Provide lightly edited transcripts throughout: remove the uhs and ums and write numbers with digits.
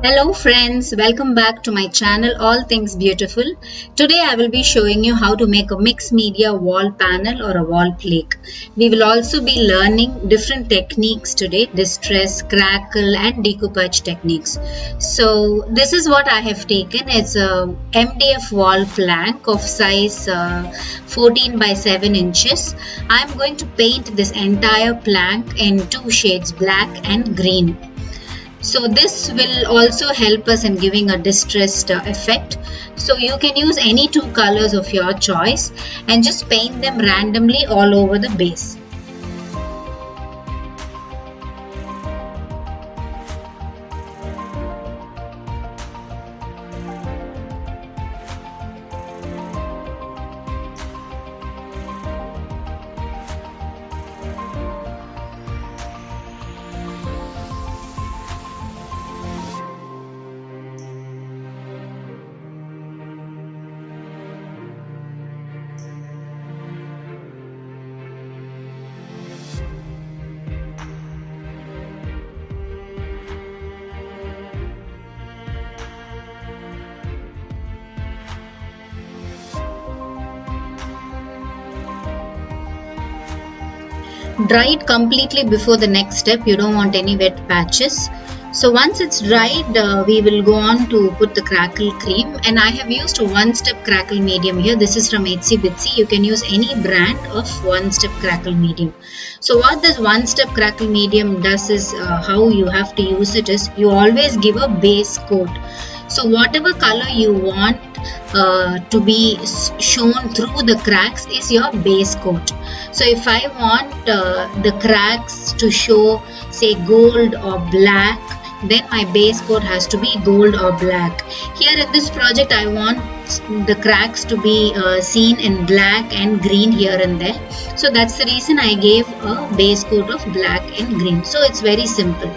Hello friends, welcome back to my channel All Things Beautiful. Today I will be showing you how to make a mixed media wall panel or a wall plaque. We will also be learning different techniques today, distress, crackle and decoupage techniques. So this is what I have taken. It's a MDF wall plank of size 14 by 7 inches. I am going to paint this entire plank in two shades, black and green. So this will also help us in giving a distressed effect. So you can use any two colors of your choice and just paint them randomly all over the base. Dry it completely before the next step. You don't want any wet patches. So once it's dried, we will go on to put the crackle cream, and I have used a one-step crackle medium here. This is from Itsy Bitsy. You can use any brand of one-step crackle medium. So what this one-step crackle medium does is, how you have to use it is, you always give a base coat. So whatever color you want to be shown through the cracks is your base coat. So if I want the cracks to show say gold or black, then my base coat has to be gold or black. Here in this project I want the cracks to be seen in black and green here and there. So that's the reason I gave a base coat of black and green. So it's very simple,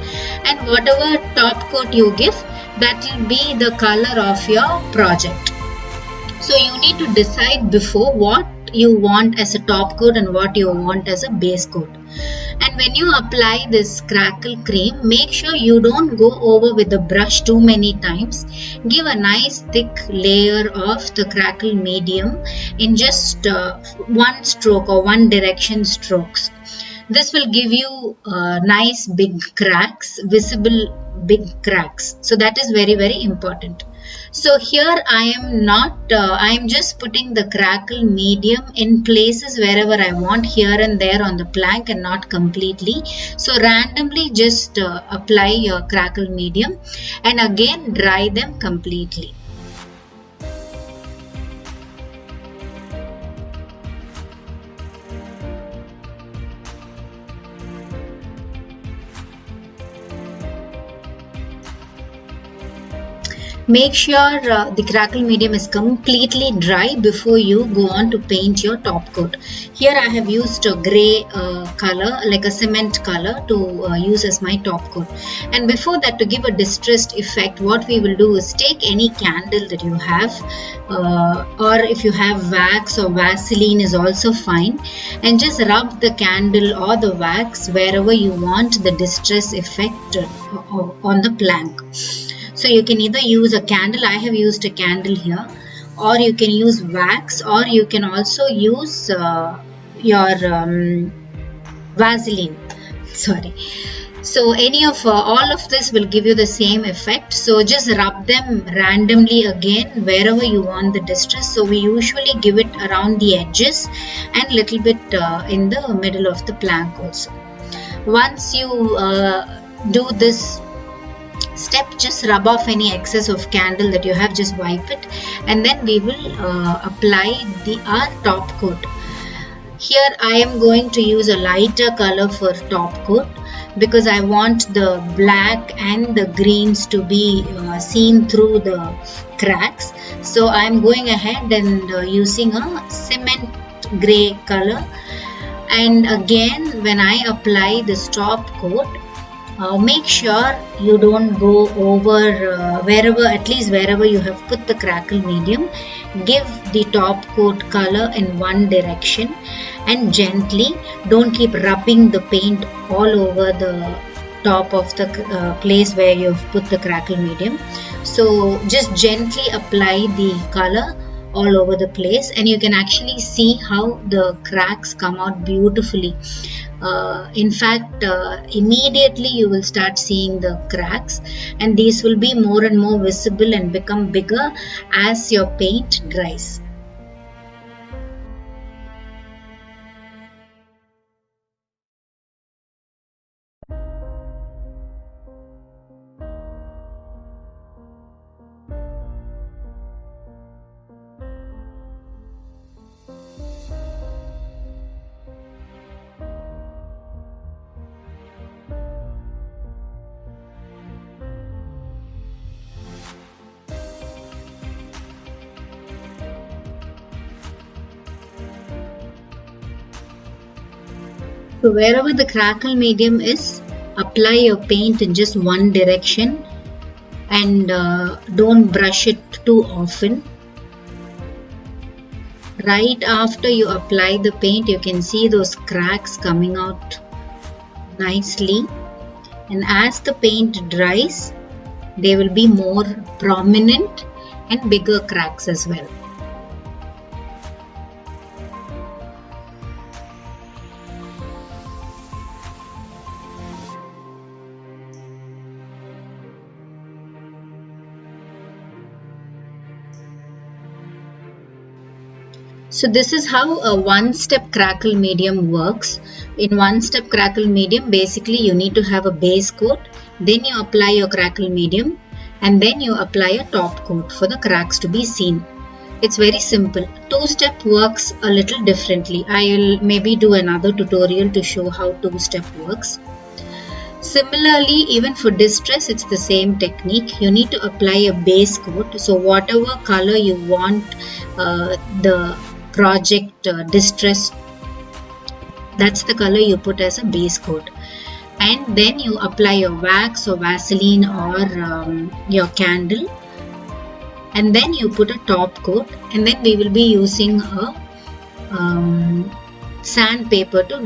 and whatever top coat you give, that will be the color of your project. So you need to decide before what you want as a top coat and what you want as a base coat. And when you apply this crackle cream, make sure you don't go over with the brush too many times. Give a nice thick layer of the crackle medium in just one stroke or one direction strokes. This will give you nice big cracks, visible big cracks. So that is very important. So here I am just putting the crackle medium in places wherever I want, here and there on the plank, and not completely. So randomly just apply your crackle medium and again dry them completely. Make sure the crackle medium is completely dry before you go on to paint your top coat. Here I have used a grey color, like a cement color, to use as my top coat. And before that, to give a distressed effect, what we will do is take any candle that you have, or if you have wax or Vaseline is also fine, and just rub the candle or the wax wherever you want the distress effect on the plank. So you can either use a candle, I have used a candle here, or you can use wax, or you can also use your Vaseline. Sorry. So any of all of this will give you the same effect. So just rub them randomly again wherever you want the distress. So we usually give it around the edges and little bit in the middle of the plank also. Once you do this step, just rub off any excess of candle that you have, just wipe it, and then we will apply our top coat. Here I am going to use a lighter color for top coat because I want the black and the greens to be seen through the cracks. So I am going ahead and using a cement gray color, and again when I apply this top coat, make sure you don't go over at least wherever you have put the crackle medium. Give the top coat color in one direction and gently, don't keep rubbing the paint all over the top of the place where you've put the crackle medium. So just gently apply the color all over the place, and you can actually see how the cracks come out beautifully. In fact, immediately you will start seeing the cracks, and these will be more and more visible and become bigger as your paint dries. So wherever the crackle medium is, apply your paint in just one direction, and don't brush it too often. Right after you apply the paint, you can see those cracks coming out nicely, and as the paint dries, they will be more prominent and bigger cracks as well. So this is how a one-step crackle medium works. In one-step crackle medium, basically you need to have a base coat, then you apply your crackle medium, and then you apply a top coat for the cracks to be seen. It's very simple. Two-step works a little differently. I'll maybe do another tutorial to show how two-step works. Similarly, even for distress, it's the same technique. You need to apply a base coat. So whatever color you want the project distress, that's the color you put as a base coat, and then you apply your wax or Vaseline or your candle, and then you put a top coat, and then we will be using a sandpaper to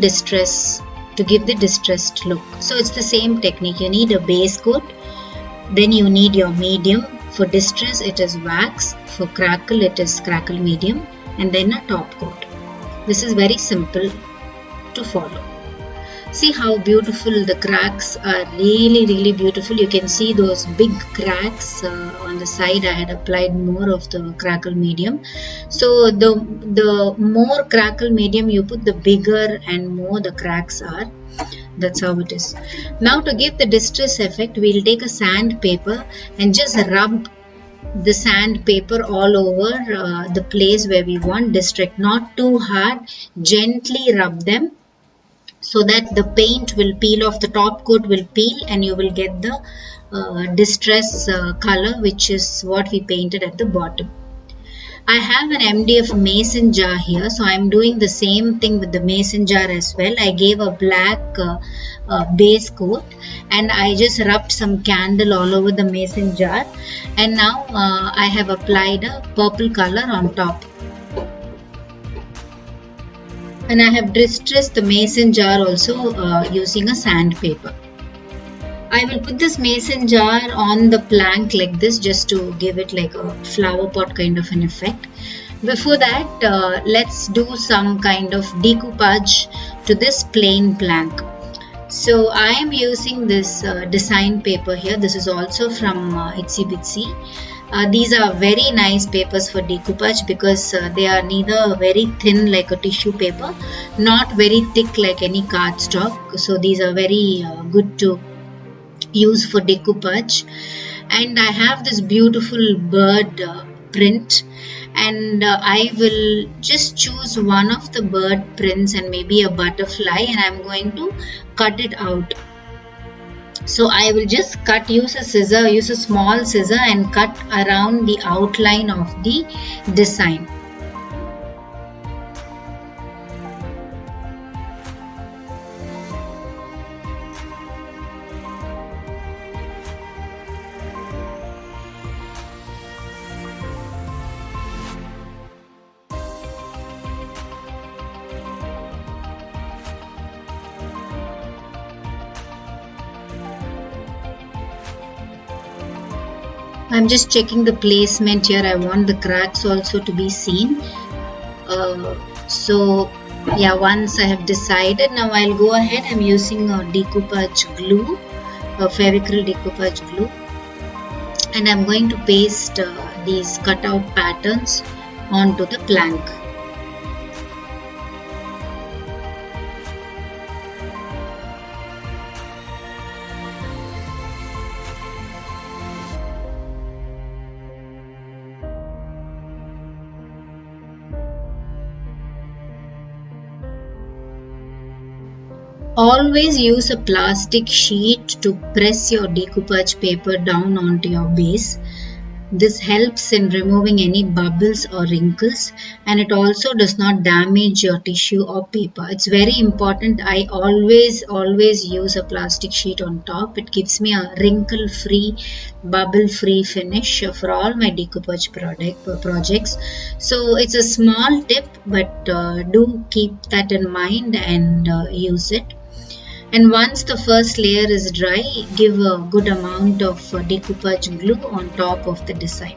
give the distressed look. So it's the same technique. You need a base coat, then you need your medium. For distress it is wax, for crackle it is crackle medium, and then a top coat. This is very simple to follow. See how beautiful the cracks are. Really beautiful. You can see those big cracks on the side. I had applied more of the crackle medium. So the more crackle medium you put, the bigger and more the cracks are. That's how it is. Now to give the distress effect, we'll take a sandpaper and just rub the sandpaper all over the place where we want distress. Not too hard, gently rub them so that the paint will peel off, the top coat will peel, and you will get the distress color, which is what we painted at the bottom. I have an MDF mason jar here, so I'm doing the same thing with the mason jar as well. I gave a black base coat, and I just rubbed some candle all over the mason jar, and now I have applied a purple color on top, and I have distressed the mason jar also using a sandpaper. I will put this mason jar on the plank like this, just to give it like a flower pot kind of an effect. Before that, let's do some kind of decoupage to this plain plank. So I am using this design paper here. This is also from Itsy Bitsy. These are very nice papers for decoupage because they are neither very thin like a tissue paper, not very thick like any cardstock. So these are very good to use for decoupage. And I have this beautiful bird print, and I will just choose one of the bird prints and maybe a butterfly, and I'm going to cut it out. So I will just use a small scissor and cut around the outline of the design. I'm just checking the placement here. I want the cracks also to be seen. So yeah, once I have decided, now I'll go ahead. I'm using a decoupage glue, a Fevicryl decoupage glue, and I'm going to paste these cutout patterns onto the plank. Always use a plastic sheet to press your decoupage paper down onto your base. This helps in removing any bubbles or wrinkles, and it also does not damage your tissue or paper. It's very important. I always use a plastic sheet on top. It gives me a wrinkle free, bubble free finish for all my decoupage projects. So it's a small tip, but do keep that in mind and use it. And once the first layer is dry, give a good amount of decoupage glue on top of the design.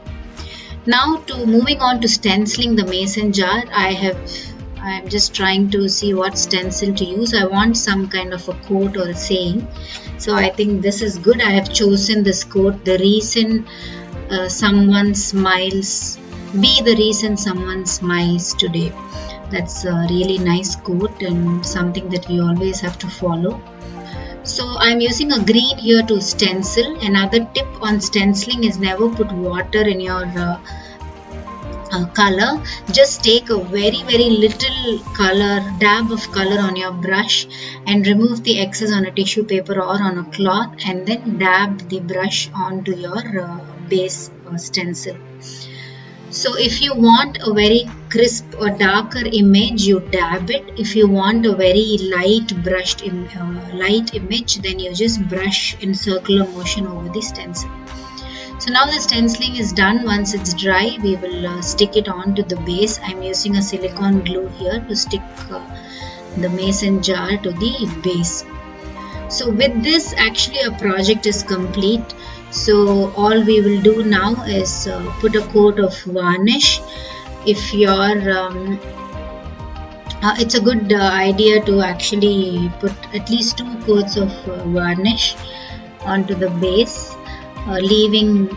Now moving on to stenciling the mason jar, I'm just trying to see what stencil to use. I want some kind of a quote or a saying. So I think this is good. I have chosen this quote, the reason someone smiles, be the reason someone smiles today. That's a really nice quote and something that we always have to follow. So I'm using a green here to stencil. Another tip on stenciling is never put water in your color. Just take a very little dab of color on your brush and remove the excess on a tissue paper or on a cloth, and then dab the brush onto your base stencil. So if you want a very crisp or darker image, you dab it. If you want a very light light image, then you just brush in circular motion over the stencil. So now the stenciling is done. Once it's dry, we will stick it onto the base. I'm using a silicone glue here to stick the mason jar to the base. So with this, actually a project is complete. So all we will do now is put a coat of varnish. If you're it's a good idea to actually put at least 2 coats of varnish onto the base, leaving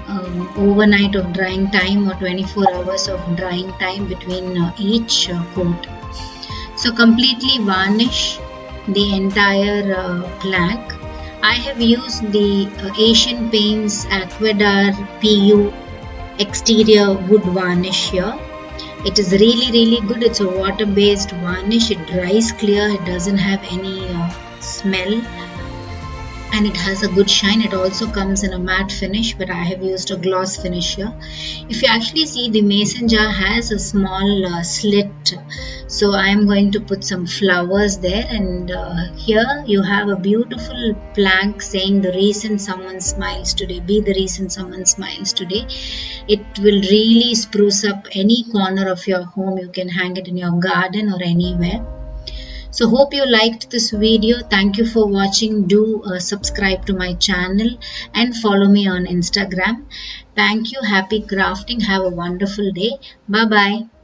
overnight of drying time or 24 hours of drying time between each coat. So completely varnish the entire plank. I have used the Asian Paints Aquadar PU exterior wood varnish here. It is really good. It's a water based varnish. It dries clear. It doesn't have any smell, and it has a good shine. It also comes in a matte finish, but I have used a gloss finish here. If you actually see, the mason jar has a small slit, so I am going to put some flowers there, and here you have a beautiful plank saying the reason someone smiles today, be the reason someone smiles today. It will really spruce up any corner of your home. You can hang it in your garden or anywhere. So hope you liked this video. Thank you for watching. Do subscribe to my channel and follow me on Instagram. Thank you. Happy crafting. Have a wonderful day. Bye bye.